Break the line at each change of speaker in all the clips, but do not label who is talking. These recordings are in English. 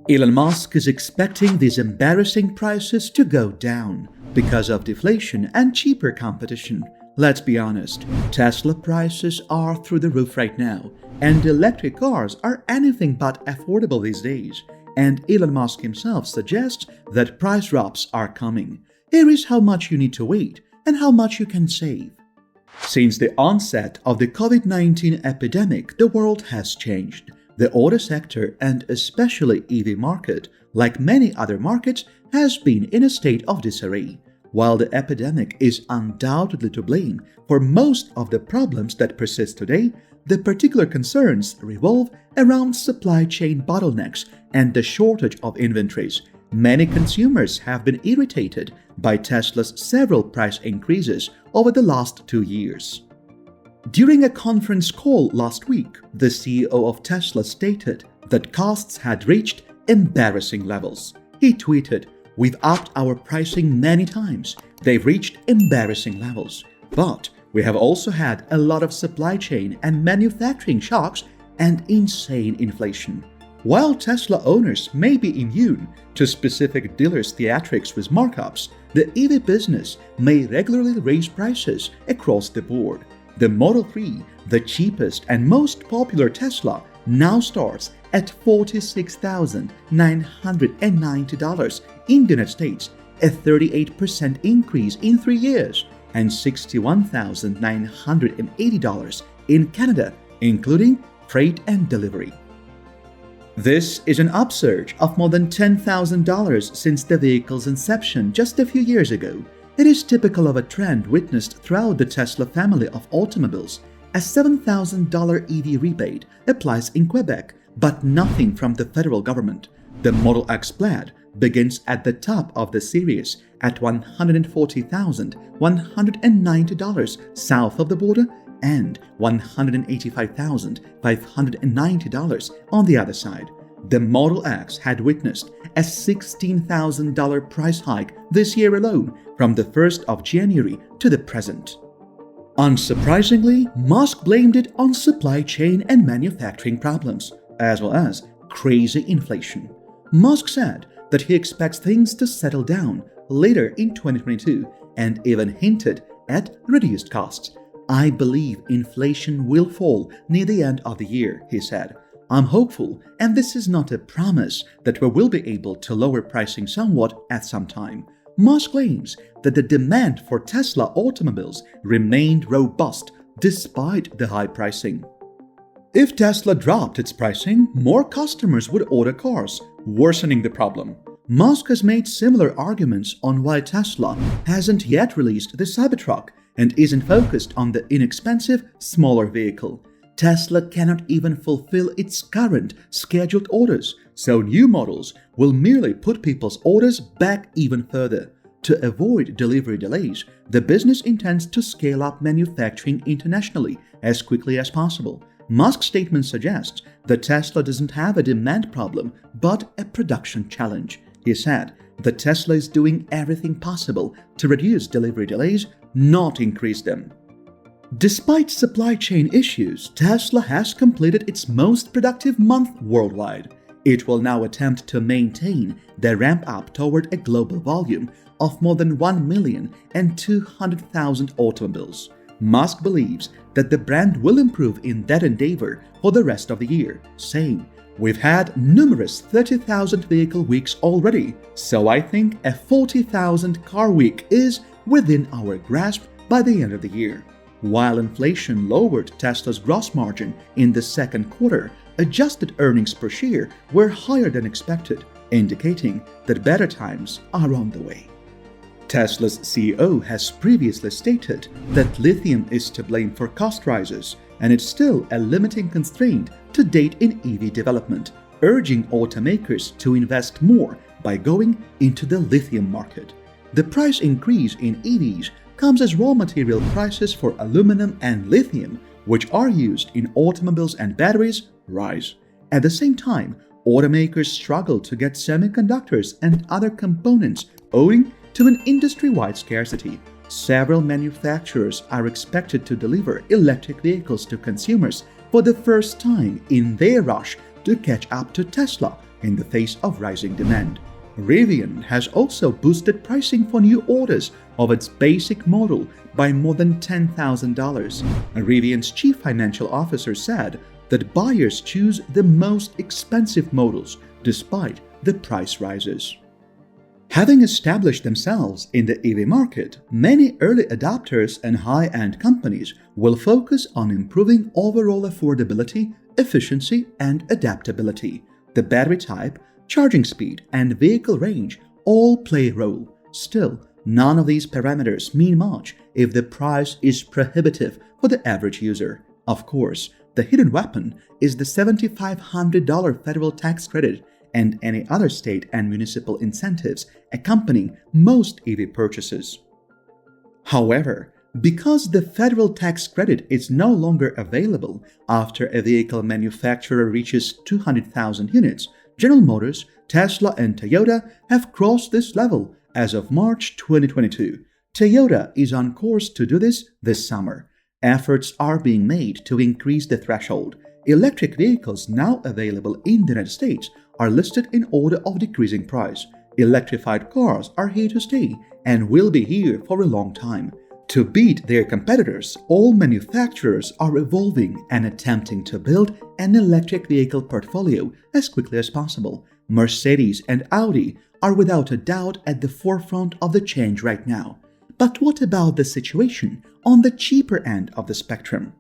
Elon Musk is expecting these embarrassing prices to go down because of deflation and cheaper competition. Let's be honest, Tesla prices are through the roof right now, and electric cars are anything but affordable these days. And Elon Musk himself suggests that price drops are coming. Here is how much you need to wait and how much you can save. Since the onset of the COVID-19 epidemic, the world has changed. The auto sector, and especially EV market, like many other markets, has been in a state of disarray. While the epidemic is undoubtedly to blame for most of the problems that persist today, the particular concerns revolve around supply chain bottlenecks and the shortage of inventories. Many consumers have been irritated by Tesla's several price increases over the last 2 years. During a conference call last week, the CEO of Tesla stated that costs had reached embarrassing levels. He tweeted, "We've upped our pricing many times. They've reached embarrassing levels. But we have also had a lot of supply chain and manufacturing shocks and insane inflation." While Tesla owners may be immune to specific dealers' theatrics with markups, the EV business may regularly raise prices across the board. The Model 3, the cheapest and most popular Tesla, now starts at $46,990 in the United States, a 38% increase in 3 years, and $61,980 in Canada, including freight and delivery. This is an upsurge of more than $10,000 since the vehicle's inception just a few years ago. It is typical of a trend witnessed throughout the Tesla family of automobiles. A $7,000 EV rebate applies in Quebec, but nothing from the federal government. The Model X Plaid begins at the top of the series at $140,190 south of the border and $185,590 on the other side. The Model X had witnessed a $16,000 price hike this year alone from the 1st of January to the present. Unsurprisingly, Musk blamed it on supply chain and manufacturing problems, as well as crazy inflation. Musk said that he expects things to settle down later in 2022 and even hinted at reduced costs. "I believe inflation will fall near the end of the year," he said. "I'm hopeful, and this is not a promise that we will be able to lower pricing somewhat at some time." Musk claims that the demand for Tesla automobiles remained robust despite the high pricing. If Tesla dropped its pricing, more customers would order cars, worsening the problem. Musk has made similar arguments on why Tesla hasn't yet released the Cybertruck and isn't focused on the inexpensive, smaller vehicle. Tesla cannot even fulfill its current scheduled orders, so new models will merely put people's orders back even further. To avoid delivery delays, the business intends to scale up manufacturing internationally as quickly as possible. Musk's statement suggests that Tesla doesn't have a demand problem, but a production challenge. He said that Tesla is doing everything possible to reduce delivery delays, not increase them. Despite supply chain issues, Tesla has completed its most productive month worldwide. It will now attempt to maintain the ramp up toward a global volume of more than 1,200,000 automobiles. Musk believes that the brand will improve in that endeavor for the rest of the year, saying, "We've had numerous 30,000 vehicle weeks already, so I think a 40,000 car week is within our grasp by the end of the year." While inflation lowered Tesla's gross margin in the second quarter, adjusted earnings per share were higher than expected, indicating that better times are on the way. Tesla's CEO has previously stated that lithium is to blame for cost rises, and it's still a limiting constraint to date in EV development, urging automakers to invest more by going into the lithium market. The price increase in EVs comes as raw material prices for aluminum and lithium, which are used in automobiles and batteries, rise. At the same time, automakers struggle to get semiconductors and other components owing to an industry-wide scarcity. Several manufacturers are expected to deliver electric vehicles to consumers for the first time in their rush to catch up to Tesla in the face of rising demand. Rivian has also boosted pricing for new orders of its basic model by more than $10,000. Rivian's chief financial officer said that buyers choose the most expensive models despite the price rises. Having established themselves in the EV market, many early adopters and high-end companies will focus on improving overall affordability, efficiency, and adaptability. The battery type, charging speed, and vehicle range all play a role. Still, none of these parameters mean much if the price is prohibitive for the average user. Of course, the hidden weapon is the $7,500 federal tax credit and any other state and municipal incentives accompanying most EV purchases. However, because the federal tax credit is no longer available after a vehicle manufacturer reaches 200,000 units, General Motors, Tesla, and Toyota have crossed this level as of March 2022. Toyota is on course to do this summer. Efforts are being made to increase the threshold. Electric vehicles now available in the United States are listed in order of decreasing price. Electrified cars are here to stay and will be here for a long time. To beat their competitors, all manufacturers are evolving and attempting to build an electric vehicle portfolio as quickly as possible. Mercedes and Audi are without a doubt at the forefront of the change right now. But what about the situation on the cheaper end of the spectrum?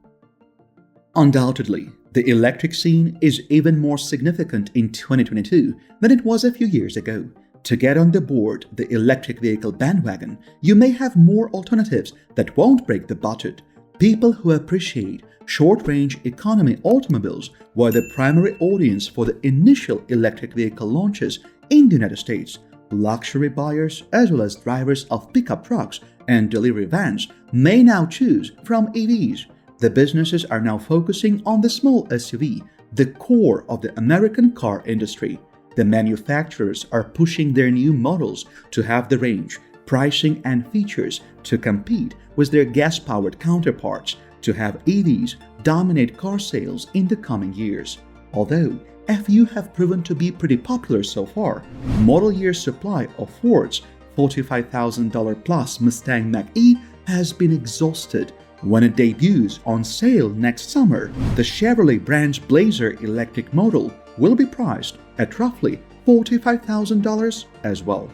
Undoubtedly, the electric scene is even more significant in 2022 than it was a few years ago. To get on the board the electric vehicle bandwagon, you may have more alternatives that won't break the budget. People who appreciate short-range economy automobiles were the primary audience for the initial electric vehicle launches in the United States. Luxury buyers, as well as drivers of pickup trucks and delivery vans, may now choose from EVs. The businesses are now focusing on the small SUV, the core of the American car industry. The manufacturers are pushing their new models to have the range, pricing, and features to compete with their gas-powered counterparts to have EVs dominate car sales in the coming years. Although a few have proven to be pretty popular so far, model year supply of Ford's $45,000 plus Mustang Mach-E has been exhausted. When it debuts on sale next summer, the Chevrolet brand's Blazer electric model will be priced at roughly $45,000 as well.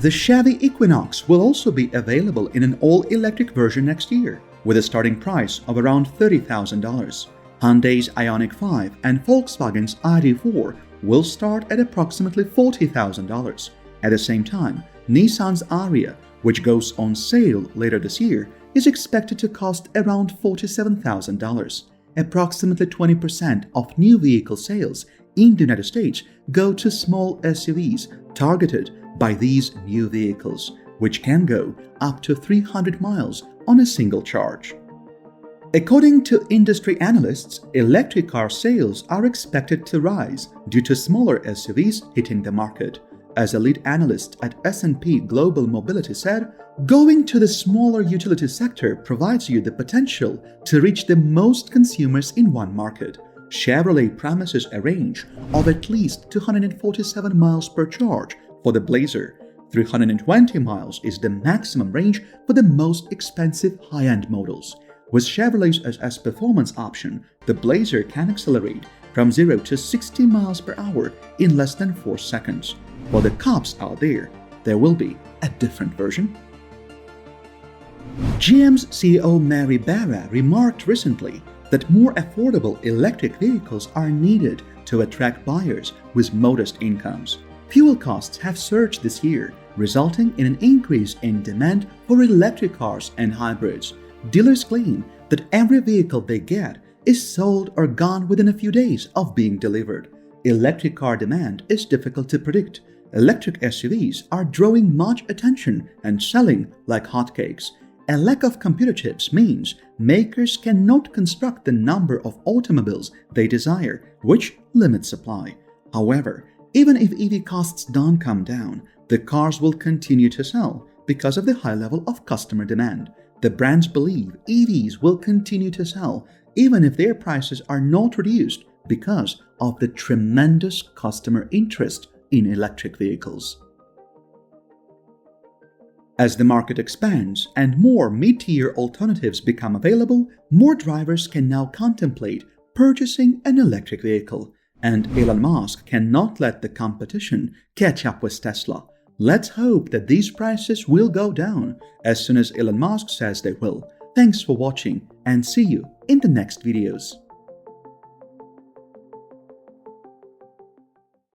The Chevy Equinox will also be available in an all-electric version next year, with a starting price of around $30,000. Hyundai's Ioniq 5 and Volkswagen's ID4 will start at approximately $40,000. At the same time, Nissan's Ariya, which goes on sale later this year, is expected to cost around $47,000. Approximately 20% of new vehicle sales in the United States go to small SUVs targeted by these new vehicles, which can go up to 300 miles on a single charge. According to industry analysts, electric car sales are expected to rise due to smaller SUVs hitting the market. As a lead analyst at S&P Global Mobility said, going to the smaller utility sector provides you the potential to reach the most consumers in one market. Chevrolet promises a range of at least 247 miles per charge for the Blazer. 320 miles is the maximum range for the most expensive high-end models. With Chevrolet's SS performance option, the Blazer can accelerate from 0 to 60 miles per hour in less than 4 seconds. For the cops out there will be a different version. GM's CEO Mary Barra remarked recently that more affordable electric vehicles are needed to attract buyers with modest incomes. Fuel costs have surged this year, resulting in an increase in demand for electric cars and hybrids. Dealers claim that every vehicle they get is sold or gone within a few days of being delivered. Electric car demand is difficult to predict. Electric SUVs are drawing much attention and selling like hotcakes. A lack of computer chips means makers cannot construct the number of automobiles they desire, which limits supply. However, even if EV costs don't come down, the cars will continue to sell because of the high level of customer demand. The brands believe EVs will continue to sell even if their prices are not reduced because of the tremendous customer interest in electric vehicles. As the market expands and more mid-tier alternatives become available, more drivers can now contemplate purchasing an electric vehicle, and Elon Musk cannot let the competition catch up with Tesla. Let's hope that these prices will go down as soon as Elon Musk says they will. Thanks for watching and see you in the next videos.